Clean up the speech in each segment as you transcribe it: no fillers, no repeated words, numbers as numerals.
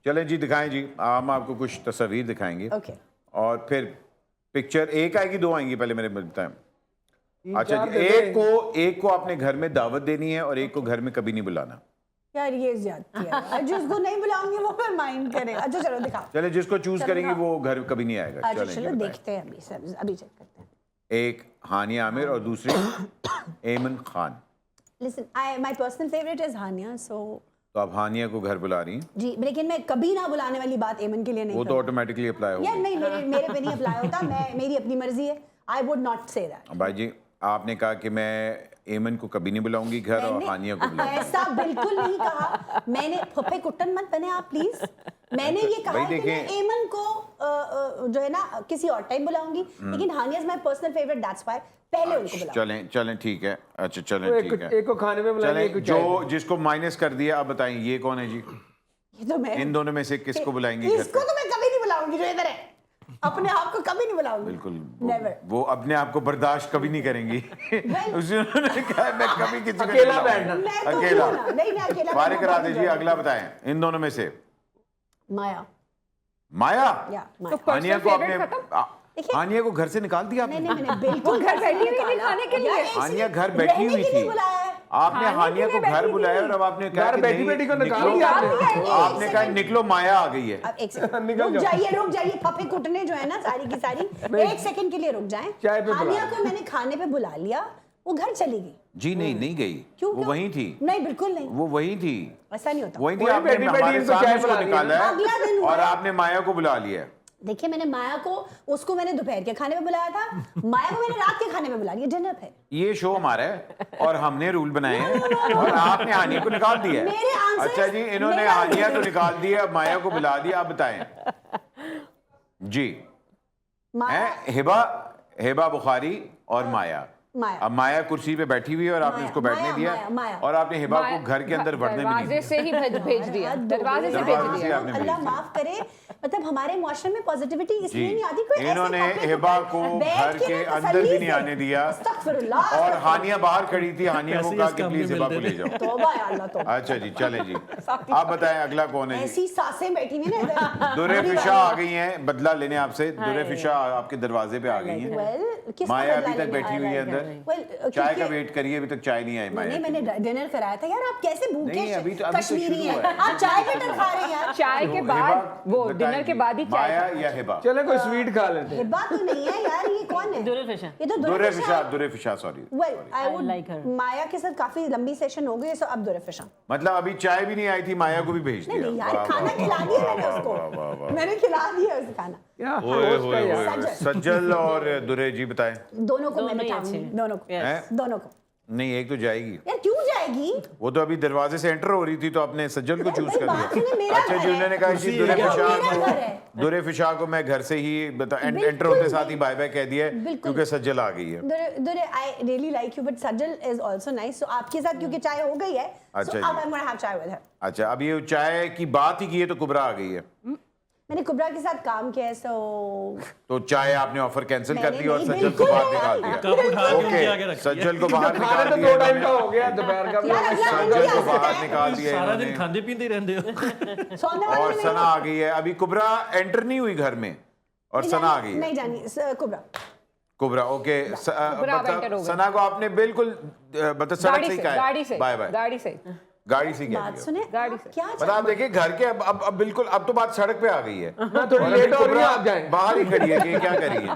चलें जी, दिखाएं जी। हम आपको कुछ तस्वीर दिखाएंगे ओके और फिर पिक्चर एक आएगी, दो आएंगी, पहले मेरे बताएं। अच्छा चार जी, दे दे। एक को आपने घर में दावत देनी है और एक को घर में कभी नहीं बुलाना। यार ये ज्यादती है यार, जिसको नहीं बुलाऊंगी वो फिर माइंड करे। अच्छा चलो दिखाओ। चले, जिसको चूज चलो करेंगे दिखाओ। वो घर कभी नहीं आएगा। अच्छा चलें जी, चलो बताएं। देखते हैं अभी सर, अभी चेक करते हैं। एक हानिया आमिर और दूसरी Aiman Khan. Listen, I my personal favourite is Hania, so तो आप हानिया को घर बुला रही हैं, जी, लेकिन मैं कभी ना बुलाने वाली बात एमन के लिए नहीं वो तो करूंगी। ऑटोमेटिकली अप्लाई यार होगी। नहीं, मेरे पे नहीं अप्लाई होता। मैं, मेरी अपनी मर्जी है। I would not say that. भाई जी, आपने कहा कि मैं एमन को कभी नहीं बुलाऊंगी घर और हानिया को बुलाऊंगी। ऐसा बिल्कुल नहीं कहा मैंने। फुफे कुट्टन मत बने आप प्लीज। मैंने ये कहा भाई है कि मैं देखें- एमन को जो है ना किसी और टाइम बुलाऊंगी, लेकिन Hania is my personal favourite, that's why पहले उनको बुलाऊंगी। चलें चलें, ठीक है। अच्छा चलें, एक ठीक है। एक को खाने में बुलाएंगे, एक को चलें, चाय जो में। जिसको माइनस कर दिया, अब बताएं ये कौन है जी? ये तो मैं इन दोनों में से किसको बुलाएंगी घर इसको पे? तो मैं कभी नहीं बुलाऊंगी जो इधर है। अपने आप को कभी नहीं बुलाऊंगी। बिल्कुल, नेवर। वो अपने आप को बर्दाश्त कभी नहीं करेंगी। उन्होंने कहा मैं कभी किसी को नहीं अकेला बुलाऊंगी। बैठना। मैं तो अकेला। क्यों ना? नहीं मैं अकेला फारिग बैठना करा बहुत दीजिए, enjoy अगला बताएं इन दोनों में से। माया। माया। या माया। हानिया को आपने देखिए- हानिया को घर से निकाल दिया नहीं आपने? नहीं मैंने बिल्कुल घर बैठी हुई थी खाने के लिए। हानिया घर बैठी हुई थी, आपने खाने हानिया के को लिए घर बैठी बुलाया थी। और अब आपने कहा घर कि बैठी नहीं, बैठी को निकाल निकलो। दिया आपने कहा निकलो, माया आ गई है। अब एक सेकंड निकल रुक जाओ। जाइए फफे कुटने जो है ना सारी की सारी, एक सेकंड के लिए रुक जाएं। चाय पे बुला हानिया लो। को मैंने खाने पे बुला लिया, वो घर चली गई। जी नहीं गई, क्यों वो वहीं थी, नहीं बिल्कुल नहीं, वो वहीं थी, ऐसा नहीं होता। वहीं थी। वहीं आपने बैठी बैठी हमारे इनको सामने चाय उसको पिला दी निकाला है अगला दिन हुआ। और आपने माया को बुला लिया है। देखिए मैंने माया को, उसको मैंने दोपहर के खाने में बुलाया था, माया को मैंने रात के खाने में बुला लिया, डिनर पे। ये शो हमारा है और हमने रूल बनाए हैं और आपने हानिया को निकाल दिया है। मेरे आंसर अच्छा जी, इन्होंने मेरा- हानिया को निकाल दिया, अब माया को बुला दिया। आप बताएं जी। माया हैं हिबा बुखारी और माया। माया। अब माया कुर्सी पे बैठी हुई है और आपने माया, उसको बैठने माया, दिया माया, माया। और आपने हिबा को घर के अंदर बढ़ने भी नहीं दरवाजे दिया। से ही भेज दिया, दरवाजे से भेज दरवाजे से दिया। आपने भेज अल्लाह दिया। माफ करे, मतलब हमारे मुआशरे में पॉजिटिविटी इसलिए जी। नहीं आती। कोई ऐसे इन्होंने पब्लिक हिबा पर को बैठ घर के ना अंदर तसल्ली भी नहीं से- आने दिया अस्तगफिरुल्लाह, और अस्तगफिरुल्लाह। हानिया बाहर खड़ी थी, हानिया को ऐसे कहा इस कि कमरे प्लीज हिबा को मिलते ले जाओ। तौबा या अल्लाह तौबा। अच्छा जी, चलें जी, आप बताएं अगला कौन है जी? ऐसी सासें बैठी हुई ना इधर। दुरे बुरी फिशा वाली। आ गई हैं बदला लेने आपसे। दुरे फिशा आपके दरवाजे पे आ गई हैं। Well, किसका माया बदला अभी तक लेने बैठी हुई है आया अंदर। Well, चाय का क्योंकि- वेट करिए, अभी तक चाय नहीं आई माया नहीं की। मैंने डिनर कराया था यार, आप कैसे भूखे नहीं, अभी तो कश्मीरी शुरू हैं, हुआ है। आप चाय पे डर खा रहे हैं यार। चाय के तो बाद हिबा वो बताएं डिनर के जी, बाद ही चाय माया का। या हिबा? चले कोई स्वीट खा लेते हैं। हिब्बा तो नहीं है यार, ये कौन है? दुरेफिशा। ये तो Dure Fishan sorry. Well, I I would like her. Maya के साथ काफी लंबी सेशन हो गई, सो अब दुरेफिशा। मतलब अभी चाय भी नहीं आई थी, माया को भी भेज नहीं दिया। नहीं यार, वाह, खाना वाह, खिला वाह, दिया वाह, मैंने वाह, उसको, वाह, वाह, वाह। मैंने खिला दिया उसे खाना। क्या ओए, होस्ट ओए, है यार। ओए, ओए। सज्जल और दुरे जी बताएं। दोनों को मैं दोनों ही बिठाऊंगी, अच्छे। दोनों को, Yes. हैं? दोनों को। नहीं, एक तो जाएगी। यार क्यों जाएगी? वो तो अभी दरवाजे से एंटर हो रही थी तो आपने सज्जल को चूज भाई, कर बात सुनिए, दिया। मेरा अच्छा घर जी, है। उन्होंने कहा जी उसी दुरे एरिया फिशा मेरा घर है। को, दुरे फिशा को मैं घर से ही एंटर बिल्कुल होते साथ ही बाय बाय कह दिया है, बिल्कुल। क्योंकि सज्जल आ गई है। Dure I really like you but Sajal is also nice, so आपके साथ क्योंकि चाय हो गई है, अच्छा सो जी। अब आई एम गोना हैव चाय विद हर। अच्छा, अब ये चाय की बात ही की है तो कुबरा आ गई है, मैंने कुबरा के साथ काम किया है, सो तो चाय आपने ऑफर कैंसिल कर मैंने दी और नहीं, सज्जल को बिल्कुल बाहर नहीं। निकाल दिया। कप उठा के उनके आगे ओके, रख दिया। सज्जल को बाहर खाना निकाल तो दिया 2 टाइम का इन्होंने। हो गया, दोपहर का भी। यार, अगला दिन सज्जल भी को आ बाहर सकता है। निकाल दिया सारा दिन इन्होंने खाते पीते रहते हो। सोने वाली और नहीं- सना आ गई है। अभी कुबरा एंटर नहीं हुई घर में और नहीं सना आ जानी- गई है। नहीं जानी कुबरा। कुबरा ओके। कुबरा अब enter हो मतलब गई। सना को आपने बिल्कुल मतलब सड़क गाड़ी से ही से, कहा है गाड़ी से, बाय बाय, गाड़ी से। गाड़ी से कह बात दिया। सुने, गाड़ी आप से। क्या मतलब आप देखिए घर के अब बिल्कुल अब तो बात सड़क पे आ गई है। मैं थोड़ी और लेट अभी हो रही है, कुबरा आप जाएं। बाहर ही खड़ी है कि क्या कर रही है।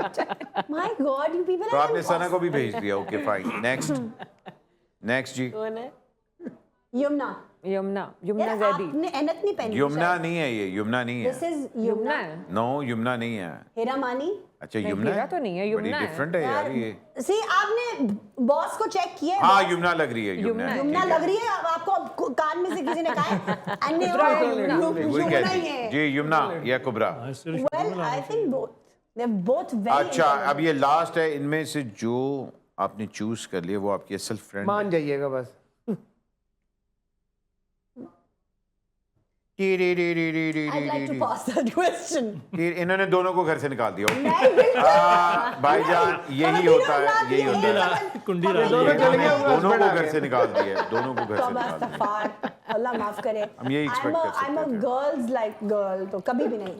माय गॉड यू पीपल तो आपने सना को भी भेज दिया। ओके फाइन, नेक्स्ट नेक्स्ट जी। कौन है? यमुना। यमुना यार जैदी। आपने एनत नहीं पहनी। यमुना नहीं है, ये यमुना नहीं दिस है। इज यमुना यमुना। है। नो, यमुना नहीं है। हेरा मानी। अच्छा, नहीं, यमुना हीरा तो नहीं है, बड़ी यमुना है। डिफरेंट है यार ये। सी आपने बॉस को चेक किया है? हाँ, boss? यमुना लग रही है, यमुना है, यमुना ठीक है। लग रही है। अब आपको कान में से किसी ने कहा है अन्य कुबरा है, यमुना। वही यमुना कहती ही है है। जी, यमुना या Kubra. Well I think both they both very अच्छा, अब ये लास्ट है, इनमें से जो आपने चूज कर लिया वो आपकी असल फ्रेंड मान जाइएगा बस। I'd like to pass that question. इन्होंने दोनों को घर से निकाल दिया नहीं, बिल्कुल। भाईजान यही होता है, यही होता है। कुंडी दोनों चले गए होंगे दोनों को हस्बैंड घर से निकाल दिया, दोनों को घर से तौबा निकाल दिया। अस्तगफार, अल्लाह माफ करे। हम यही expect कर सकते I'm a थे। girls like girl, तो कभी भी नहीं।